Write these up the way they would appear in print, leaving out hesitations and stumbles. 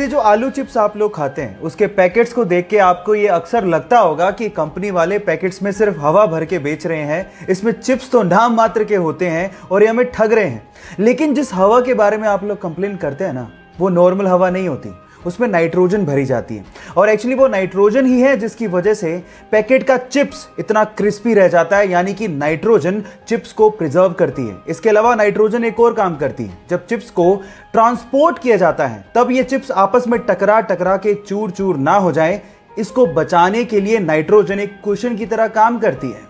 ये जो आलू चिप्स आप लोग खाते हैं उसके पैकेट्स को देख के आपको ये अक्सर लगता होगा कि कंपनी वाले पैकेट्स में सिर्फ हवा भर के बेच रहे हैं, इसमें चिप्स तो नाम मात्र के होते हैं और ये हमें ठग रहे हैं। लेकिन जिस हवा के बारे में आप लोग कंप्लेन करते हैं ना, वो नॉर्मल हवा नहीं होती, उसमें नाइट्रोजन भरी जाती है। और एक्चुअली वो नाइट्रोजन ही है जिसकी वजह से पैकेट का चिप्स इतना क्रिस्पी रह जाता है, यानी कि नाइट्रोजन चिप्स को प्रिजर्व करती है। इसके अलावा नाइट्रोजन एक और काम करती है, जब चिप्स को ट्रांसपोर्ट किया जाता है तब ये चिप्स आपस में टकरा टकरा के चूर चूर ना हो जाए, इसको बचाने के लिए नाइट्रोजन एक कुशन की तरह काम करती है।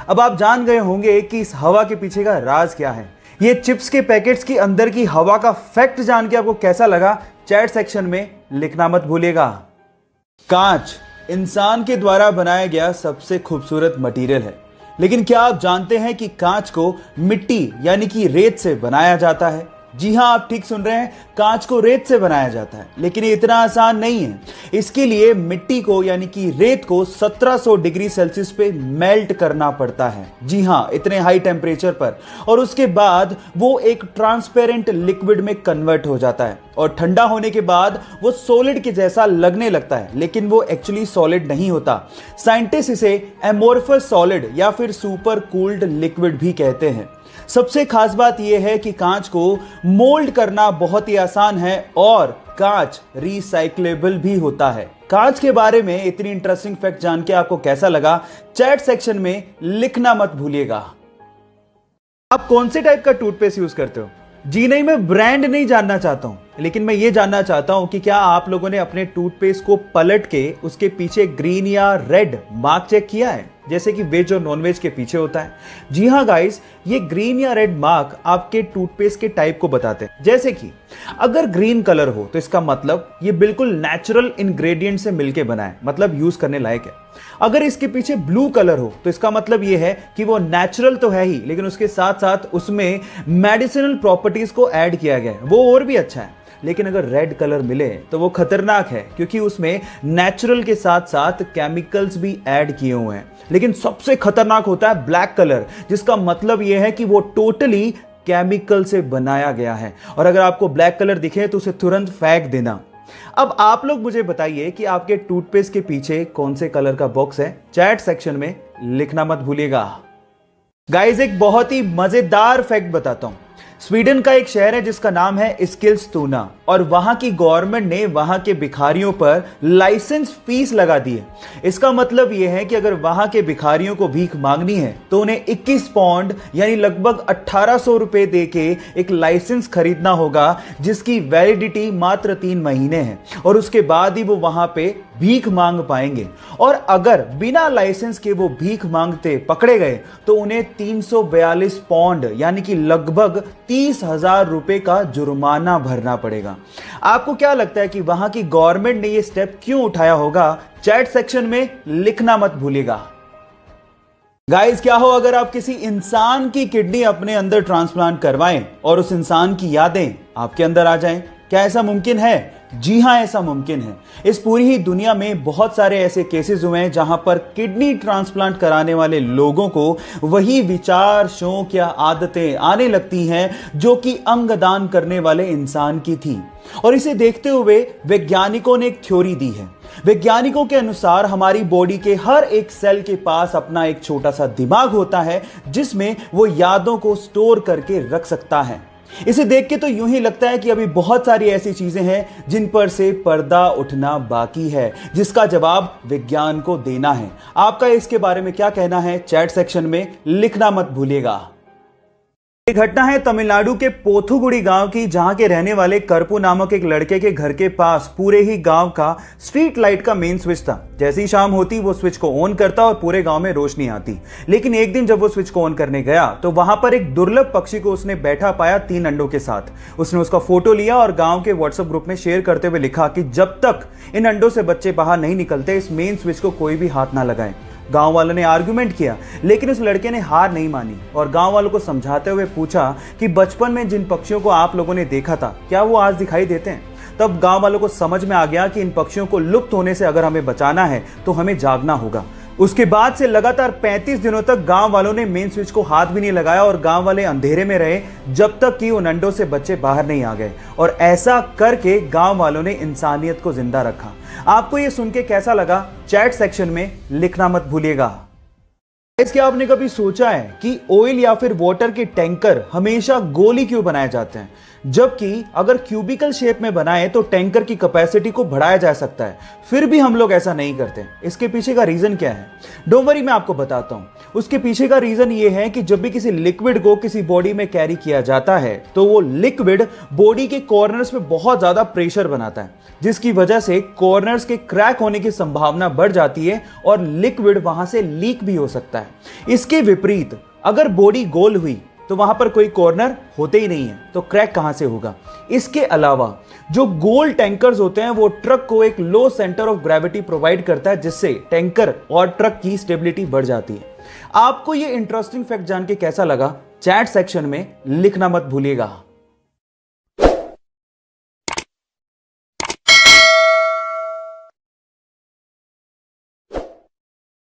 अब आप जान गए होंगे कि इस हवा के पीछे का राज क्या है। ये चिप्स के पैकेट्स के अंदर की हवा का फैक्ट जान के आपको कैसा लगा, चैट सेक्शन में लिखना मत भूलिएगा। कांच इंसान के द्वारा बनाया गया सबसे खूबसूरत मटेरियल है, लेकिन क्या आप जानते हैं कि कांच को मिट्टी यानी कि रेत से बनाया जाता है? जी हां, आप ठीक सुन रहे हैं, कांच को रेत से बनाया जाता है। लेकिन ये इतना आसान नहीं है। इसके लिए मिट्टी को यानी कि रेत को 1700 डिग्री सेल्सियस पे मेल्ट करना पड़ता है। जी हां, इतने हाई टेम्परेचर पर। और उसके बाद वो एक ट्रांसपेरेंट लिक्विड में कन्वर्ट हो जाता है और ठंडा होने के बाद वो सॉलिड के जैसा लगने लगता है, लेकिन वो एक्चुअली सॉलिड नहीं होता। साइंटिस्ट इसे एमोर्फस सॉलिड या फिर सुपर कूल्ड लिक्विड भी कहते हैं। सबसे खास बात यह है कि कांच को मोल्ड करना बहुत ही आसान है और कांच रिसाइक्लेबल भी होता है। कांच के बारे में इतनी इंटरेस्टिंग फैक्ट जान के आपको कैसा लगा, चैट सेक्शन में लिखना मत भूलिएगा। आप कौन से टाइप का टूथपेस्ट यूज करते हो? जी नहीं, मैं ब्रांड नहीं जानना चाहता हूं, लेकिन मैं ये जानना चाहता हूं कि क्या आप लोगों ने अपने टूथपेस्ट को पलट के उसके पीछे ग्रीन या रेड मार्क चेक किया है, जैसे कि वेज और नॉन वेज के पीछे होता है? जी हां गाइस, ये ग्रीन या रेड मार्क आपके टूथपेस्ट के टाइप को बताते हैं। जैसे कि अगर ग्रीन कलर हो तो इसका मतलब ये बिल्कुल नेचुरल इंग्रेडिएंट से मिलके बना है, मतलब यूज करने लायक है। अगर इसके पीछे ब्लू कलर हो तो इसका मतलब ये है कि वो नेचुरल तो है ही, लेकिन उसके साथ साथ उसमें मेडिसिनल प्रॉपर्टीज को ऐड किया गया है, वो और भी अच्छा है। लेकिन अगर रेड कलर मिले तो वो खतरनाक है, क्योंकि उसमें नेचुरल के साथ साथ केमिकल्स भी ऐड किए हुए हैं। लेकिन सबसे खतरनाक होता है ब्लैक कलर, जिसका मतलब यह है कि वो टोटली केमिकल से बनाया गया है। और अगर आपको ब्लैक कलर दिखे तो उसे तुरंत फेंक देना। अब आप लोग मुझे बताइए कि आपके टूथपेस्ट के पीछे कौन से कलर का बॉक्स है? चैट सेक्शन में लिखना मत भूलिएगा। गाइस, एक बहुत ही मजेदार फैक्ट बताता हूं। स्वीडन का एक शहर है जिसका नाम है एस्किलस्तुना, और वहां की गवर्नमेंट ने वहां के भिखारियों पर लाइसेंस फीस लगा दी है। इसका मतलब यह है कि अगर वहां के भिखारियों को भीख मांगनी है तो उन्हें 21 पाउंड यानी लगभग 1800 रुपए देके एक लाइसेंस खरीदना होगा, जिसकी वैलिडिटी मात्र 3 महीने है, और उसके बाद ही वो वहां पे भीख मांग पाएंगे। और अगर बिना लाइसेंस के वो भीख मांगते पकड़े गए तो उन्हें 342 पाउंड यानी कि लगभग 30,000 रुपए का जुर्माना भरना पड़ेगा। आपको क्या लगता है कि वहां की गवर्नमेंट ने यह स्टेप क्यों उठाया होगा? चैट सेक्शन में लिखना मत भूलिएगा। गाइस, क्या हो अगर आप किसी इंसान की किडनी अपने अंदर ट्रांसप्लांट करवाएं और उस इंसान की यादें आपके अंदर आ जाएं? क्या ऐसा मुमकिन है? जी हां, ऐसा मुमकिन है। इस पूरी ही दुनिया में बहुत सारे ऐसे केसेस हुए हैं जहां पर किडनी ट्रांसप्लांट कराने वाले लोगों को वही विचार, शौक या आदतें आने लगती हैं जो कि अंगदान करने वाले इंसान की थी। और इसे देखते हुए वैज्ञानिकों ने एक थ्योरी दी है। वैज्ञानिकों के अनुसार हमारी बॉडी के हर एक सेल के पास अपना एक छोटा सा दिमाग होता है, जिसमें वो यादों को स्टोर करके रख सकता है। इसे देख के तो यूं ही लगता है कि अभी बहुत सारी ऐसी चीजें हैं जिन पर से पर्दा उठना बाकी है, जिसका जवाब विज्ञान को देना है। आपका इसके बारे में क्या कहना है? चैट सेक्शन में लिखना मत भूलिएगा। एक घटना है तमिलनाडु के पोथुगुड़ी गांव की, जहां के रहने वाले करपू नामक एक लड़के के घर के पास पूरे ही गांव का स्ट्रीट लाइट का मेन स्विच था। जैसे ही शाम होती वो स्विच को ऑन करता और पूरे गांव में रोशनी आती। लेकिन एक दिन जब वो स्विच को ऑन करने गया तो वहां पर एक दुर्लभ पक्षी को उसने बैठा पाया 3 अंडों के साथ। उसने उसका फोटो लिया और गांव के व्हाट्सएप ग्रुप में शेयर करते हुए लिखा कि जब तक इन अंडों से बच्चे बाहर नहीं निकलते इस मेन स्विच को कोई भी हाथ ना लगाए। गांव वालों ने आर्गुमेंट किया, लेकिन उस लड़के ने हार नहीं मानी और गांव वालों को समझाते हुए पूछा कि बचपन में जिन पक्षियों को आप लोगों ने देखा था, क्या वो आज दिखाई देते हैं? तब गांव वालों को समझ में आ गया कि इन पक्षियों को लुप्त होने से अगर हमें बचाना है तो हमें जागना होगा। उसके बाद से लगातार 35 दिनों तक गांव वालों ने मेन स्विच को हाथ भी नहीं लगाया और गांव वाले अंधेरे में रहे जब तक कि उन अंडों से बच्चे बाहर नहीं आ गए। और ऐसा करके गांव वालों ने इंसानियत को जिंदा रखा। आपको यह सुन के कैसा लगा, चैट सेक्शन में लिखना मत भूलिएगा। क्या आपने कभी सोचा है कि ऑयल या फिर वाटर के टैंकर हमेशा गोल ही क्यों बनाए जाते हैं, जबकि अगर क्यूबिकल शेप में बनाए तो टैंकर की कैपेसिटी को बढ़ाया जा सकता है, फिर भी हम लोग ऐसा नहीं करते। इसके पीछे का रीजन क्या है? डोंट वरी, मैं आपको बताता हूं। उसके पीछे का रीजन ये है कि जब भी किसी लिक्विड को किसी बॉडी में कैरी किया जाता है तो वो लिक्विड बॉडी के कॉर्नर्स में बहुत ज्यादा प्रेशर बनाता है, जिसकी वजह से कॉर्नर्स के क्रैक होने की संभावना बढ़ जाती है और लिक्विड वहां से लीक भी हो सकता है। इसके विपरीत अगर बॉडी गोल हुई तो वहां पर कोई कॉर्नर होते ही नहीं है, तो क्रैक कहां से होगा? इसके अलावा जो गोल टैंकर्स होते हैं वो ट्रक को एक लो सेंटर ऑफ ग्रेविटी प्रोवाइड करता है, जिससे टैंकर और ट्रक की स्टेबिलिटी बढ़ जाती है। आपको ये इंटरेस्टिंग फैक्ट जान के कैसा लगा, चैट सेक्शन में लिखना मत भूलिएगा।